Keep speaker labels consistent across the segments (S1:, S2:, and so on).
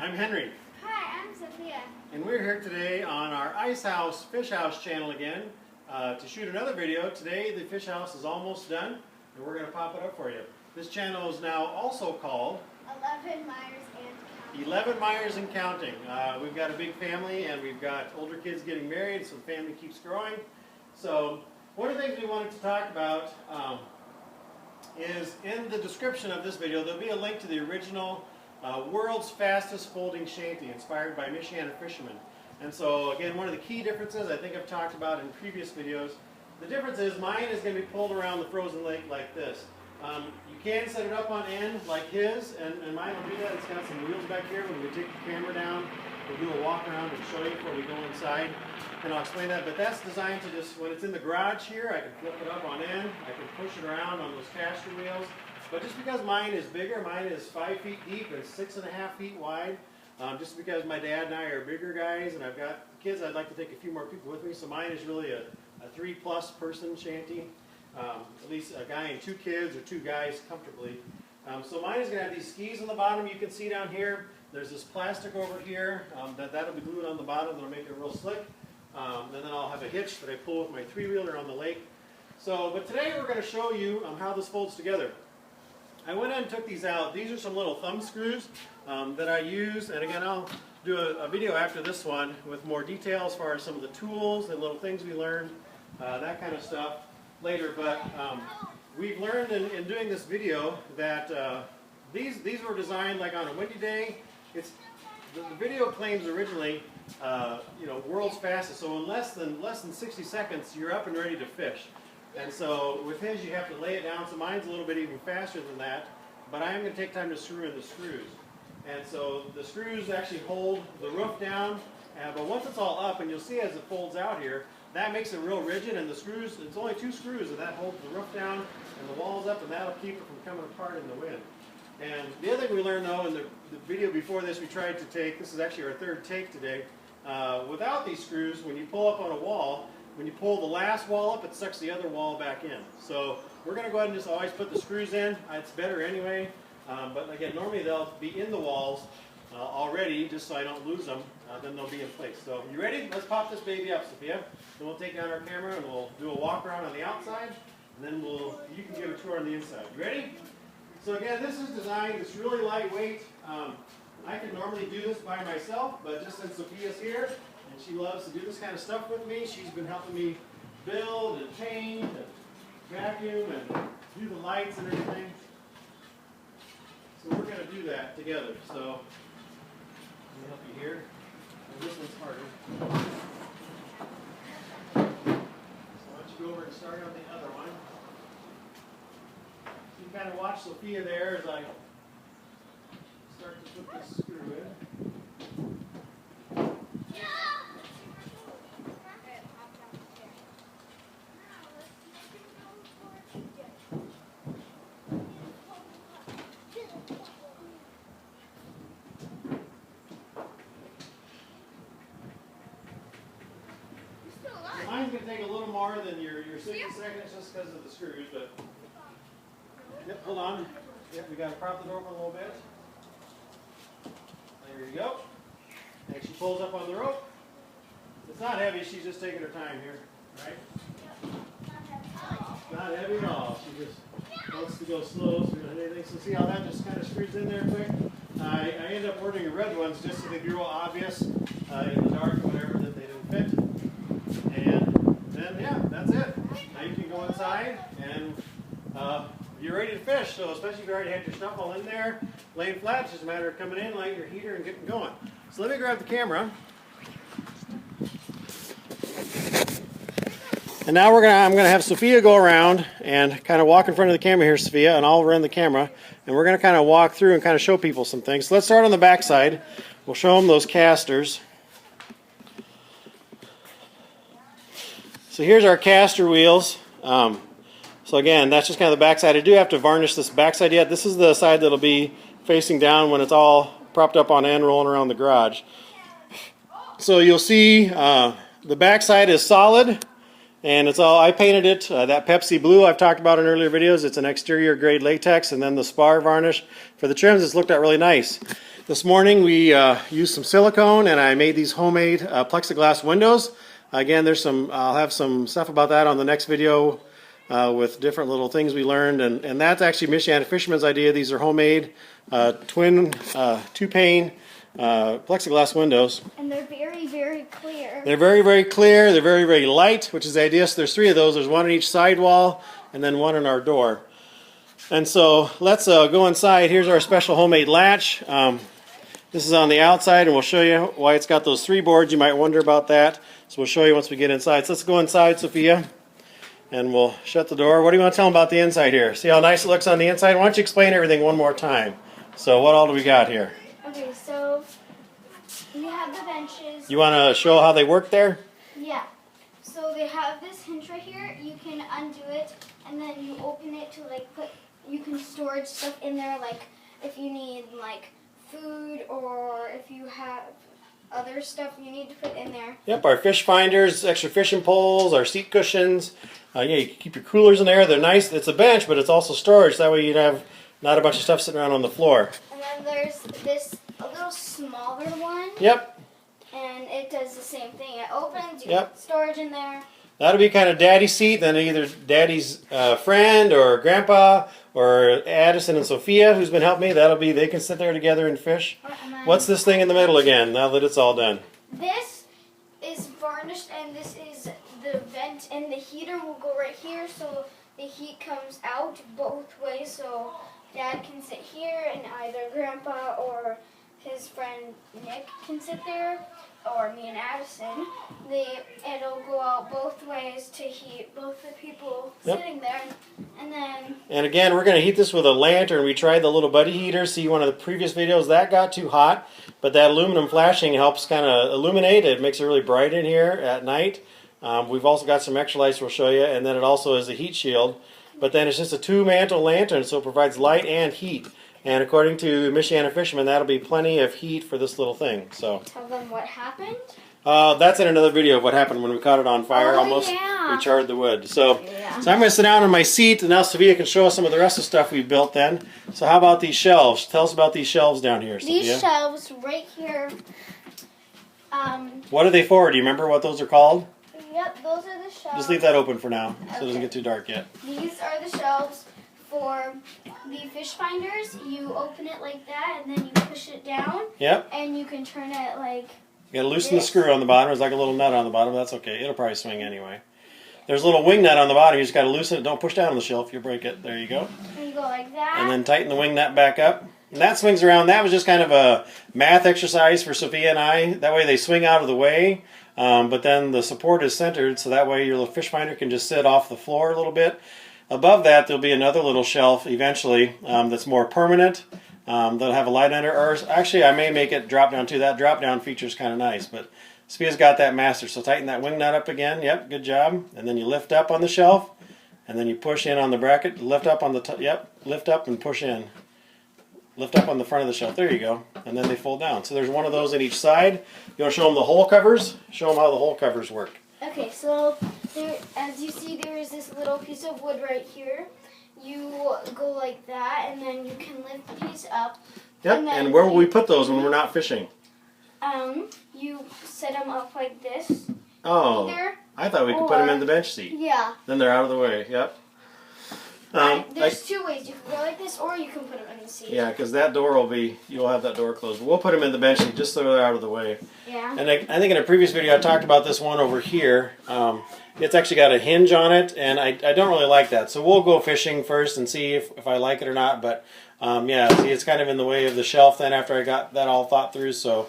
S1: I'm Henry.
S2: Hi, I'm Sophia.
S1: And we're here today on our Ice House Fish House channel again to shoot another video. Today the fish house is almost done and we're going to pop it up for you. This channel is now also called
S2: 11 Myers and Counting.
S1: 11 Myers and Counting. We've got a big family and we've got older kids getting married, so the family keeps growing. So one of the things we wanted to talk about is in the description of this video there'll be a link to the original world's fastest folding shanty inspired by MichianaFisherman. And so again, one of the key differences I think I've talked about in previous videos, the difference is mine is going to be pulled around the frozen lake like this. You can set it up on end like his, and mine will do that. It's got some wheels back here. When we take the camera down, we'll do a walk around and show you before we go inside, and I'll explain that. But that's designed to just, when it's in the garage here, I can flip it up on end, I can push it around on those caster wheels. But just because mine is bigger, mine is 5 feet deep and 6.5 feet wide, just because my dad and I are bigger guys and I've got kids, I'd like to take a few more people with me, so mine is really a 3+ person shanty. At least a guy and 2 kids or 2 guys comfortably. So mine is going to have these skis on the bottom. You can see down here, there's this plastic over here that'll be glued on the bottom. That'll make it real slick. And then I'll have a hitch that I pull with my 3-wheeler on the lake. But today we're going to show you how this folds together. I went in and took these out. These are some little thumb screws that I use. And again, I'll do a video after this one with more detail as far as some of the tools and little things we learned, that kind of stuff later. But we've learned in doing this video that these were designed like on a windy day. The video claims originally world's fastest, so in less than 60 seconds you're up and ready to fish. And so with his you have to lay it down, so mine's a little bit even faster than that, but I am going to take time to screw in the screws. And so the screws actually hold the roof down, but once it's all up, and you'll see as it folds out here, that makes it real rigid, and the screws, it's only 2 screws, and that holds the roof down and the walls up, and that'll keep it from coming apart in the wind. And the other thing we learned though, in the video before this, we tried to take, this is actually our 3rd take today, without these screws, when you pull up on a wall, when you pull the last wall up, it sucks the other wall back in. So we're going to go ahead and just always put the screws in. It's better anyway, but again, normally they'll be in the walls already, just so I don't lose them, then they'll be in place. So you ready? Let's pop this baby up, Sophia. Then we'll take down our camera and we'll do a walk around on the outside, and then you can give a tour on the inside. You ready? So again, this is designed, it's really lightweight. I can normally do this by myself, but just since Sophia's here, and she loves to do this kind of stuff with me, she's been helping me build and paint and vacuum and do the lights and everything. So we're going to do that together. So let me help you here. And this one's harder. So why don't you go over and start on the other one. So you kind of watch Sophia there as I start to put this screw in. Mine's going to take a little more than your 60 seconds just because of the screws, but yep, hold on. Yep, we got to prop the door open a little bit. There you go. And she pulls up on the rope. It's not heavy, she's just taking her time here, right? Not heavy at all. She just wants to go slow, so we don't hit anything. So see how that just kind of screws in there quick? I ended up ordering red ones just so they'd be real obvious in the dark or whatever that they didn't fit. And then, yeah, that's it. Now you can go inside and you're ready to fish. So especially if you already had your stuff all in there, laying flat, it's just a matter of coming in, lighting your heater, and getting going. So let me grab the camera. And now I'm going to have Sophia go around and kind of walk in front of the camera here, Sophia, and I'll run the camera. And we're going to kind of walk through and kind of show people some things. So let's start on the back side. We'll show them those casters. So here's our caster wheels. So again, that's just kind of the back side. I do have to varnish this back side yet. This is the side that'll be facing down when it's all propped up on end rolling around the garage. So you'll see the back side is solid. And it's all, I painted it, that Pepsi Blue I've talked about in earlier videos. It's an exterior grade latex, and then the spar varnish for the trims. It's looked at really nice. This morning we used some silicone, and I made these homemade plexiglass windows. Again, I'll have some stuff about that on the next video with different little things we learned. And that's actually MichianaFisherman's idea. These are homemade twin two-pane plexiglass windows.
S2: And they're very, very clear.
S1: They're very, very clear. They're very, very light, which is the idea. So there's 3 of those. There's one on each side wall and then one on our door. And so let's go inside. Here's our special homemade latch. This is on the outside, and we'll show you why it's got those 3 boards. You might wonder about that. So we'll show you once we get inside. So let's go inside, Sophia, and we'll shut the door. What do you want to tell them about the inside here? See how nice it looks on the inside? Why don't you explain everything one more time? So what all do we got here?
S2: Okay, so we have the benches.
S1: You want to show how they work there?
S2: Yeah. So they have this hinge right here. You can undo it, and then you open it to like you can store stuff in there, like if you need like food or if you have other stuff you need to put in there.
S1: Yep, our fish finders, extra fishing poles, our seat cushions. Yeah, you can keep your coolers in there. They're nice. It's a bench, but it's also storage. That way you'd have not a bunch of stuff sitting around on the floor.
S2: And then there's this a little smaller one.
S1: Yep.
S2: And it does the same thing. It opens, you
S1: Yep.
S2: put storage in there.
S1: That'll be kind of Daddy's seat, then either Daddy's friend or Grandpa or Addison and Sophia, who's been helping me. They can sit there together and fish. What's this thing in the middle again, now that it's all done?
S2: This is varnished, and this is the vent, and the heater will go right here, so the heat comes out both ways, so Dad can sit here, and either Grandpa or his friend Nick can sit there, or me and Addison. It'll go out both ways to heat both the people sitting there, and then.
S1: And again, we're going to heat this with a lantern. We tried the little buddy heater. See one of the previous videos, that got too hot, but that aluminum flashing helps kind of illuminate. It makes it really bright in here at night. We've also got some extra lights we'll show you, and then it also is a heat shield. But then it's just a 2-mantle lantern, so it provides light and heat. And according to MichianaFisherman, that'll be plenty of heat for this little thing. So
S2: tell them what happened.
S1: That's in another video of what happened when we caught it on fire. Almost we charred the wood. So I'm going to sit down in my seat, and now Sophia can show us some of the rest of the stuff we've built then. So how about these shelves? Tell us about these shelves down here, Sophia.
S2: These shelves right here.
S1: What are they for? Do you remember what those are called?
S2: Yep, those are the shelves.
S1: Just leave that open for now, so it doesn't get too dark yet.
S2: These are the shelves for the fish finders. You open it like that, and then you push it down.
S1: Yep.
S2: And you can turn it like.
S1: You gotta loosen the screw on the bottom. There's like a little nut on the bottom. That's okay. It'll probably swing anyway. There's a little wing nut on the bottom. You just gotta loosen it. Don't push down on the shelf. You'll break it. There you go.
S2: And you go like that.
S1: And then tighten the wing nut back up. And that swings around. That was just kind of a math exercise for Sophia and I. That way they swing out of the way. But then the support is centered, so that way your little fish finder can just sit off the floor a little bit. Above that, there'll be another little shelf eventually that's more permanent. That'll have a light under. Or actually, I may make it drop down too. That drop down feature is kind of nice. But Sophia's got that master. So tighten that wing nut up again. Yep, good job. And then you lift up on the shelf, and then you push in on the bracket. Lift up on the yep. Lift up and push in. Lift up on the front of the shelf. There you go. And then they fold down. So there's one of those in each side. You want to show them the hole covers? Show them how the hole covers work.
S2: Okay, so there, as you see, there is this little piece of wood right here. You go like that, and then you can lift the piece up.
S1: Yep. And where will we put those when we're not fishing?
S2: You set them up like this.
S1: Oh.
S2: Either,
S1: I thought we could put them in the bench seat.
S2: Yeah.
S1: Then they're out of the way. Yep.
S2: There's 2 ways. You can go like this, or you can put them in the seat.
S1: Yeah, because that door will be, you'll have that door closed. But we'll put them in the bench seat just so they're out of the way.
S2: Yeah.
S1: And I think in a previous video I talked about this one over here. It's actually got a hinge on it, and I don't really like that. So we'll go fishing first and see if I like it or not. But yeah, see, it's kind of in the way of the shelf then after I got that all thought through. So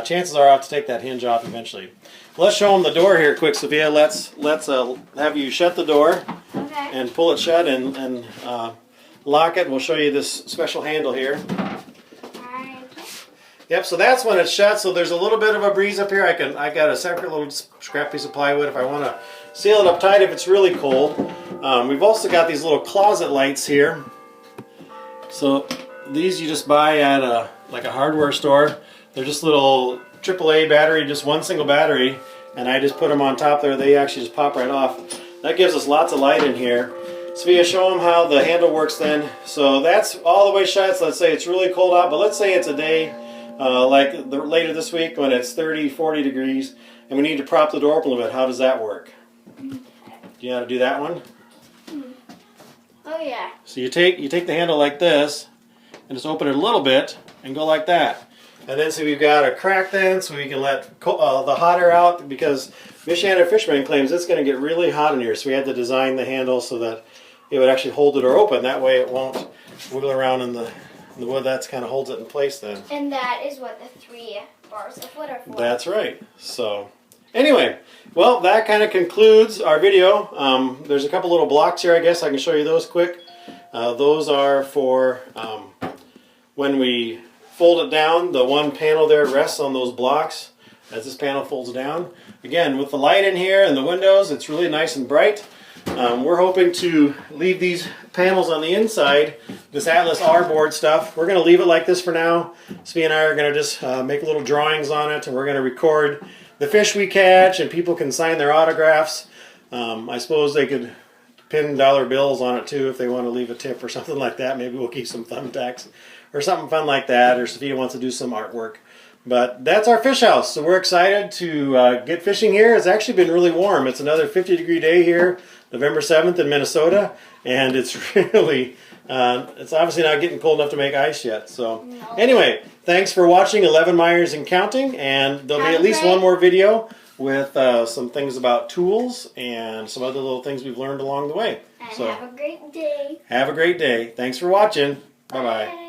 S1: chances are I'll have to take that hinge off eventually. Let's show them the door here quick, Sophia. Let's have you shut the door.
S2: Okay.
S1: And pull it shut and lock it. We'll show you this special handle here. Yep, so that's when it's shut. So there's a little bit of a breeze up here. I got a separate little scrap piece of plywood if I want to seal it up tight if it's really cold. We've also got these little closet lights here. So these you just buy at like a hardware store. They're just little AAA battery, just one single battery. and I just put them on top there. They actually just pop right off. That gives us lots of light in here. Sophia, show them how the handle works then. So that's all the way shut. So let's say it's really cold out, but let's say it's a day later this week when it's 30, 40 degrees, and we need to prop the door open a little bit. How does that work? Do you know how to do that one?
S2: Oh yeah.
S1: So you take the handle like this, and just open it a little bit, and go like that. And then so we've got a crack then, so we can let the hot air out, because MichianaFisherman claims it's going to get really hot in here. So we had to design the handle so that it would actually hold the door open. That way it won't wiggle around in the wood. That kind of holds it in place then.
S2: And that is what the 3 bars of wood are for.
S1: That's right. So anyway, well, that kind of concludes our video. There's a couple little blocks here, I guess. I can show you those quick. Those are for when we fold it down, the one panel there rests on those blocks as this panel folds down. Again, with the light in here and the windows, it's really nice and bright. We're hoping to leave these panels on the inside, this Atlas R board stuff. We're going to leave it like this for now. Sophia and I are going to just make little drawings on it, and we're going to record the fish we catch, and people can sign their autographs. I suppose they could pin dollar bills on it too if they want to leave a tip or something like that. Maybe we'll keep some thumbtacks or something fun like that, or Sophia wants to do some artwork. But that's our fish house, so we're excited to get fishing here. It's actually been really warm. It's another 50-degree day here, November 7th in Minnesota, and it's really, it's obviously not getting cold enough to make ice yet. So anyway, thanks for watching 11 Myers and Counting, and there'll be at least one more video with some things about tools and some other little things we've learned along the way.
S2: And
S1: so
S2: have a great day.
S1: Have a great day. Thanks for watching. Bye-bye.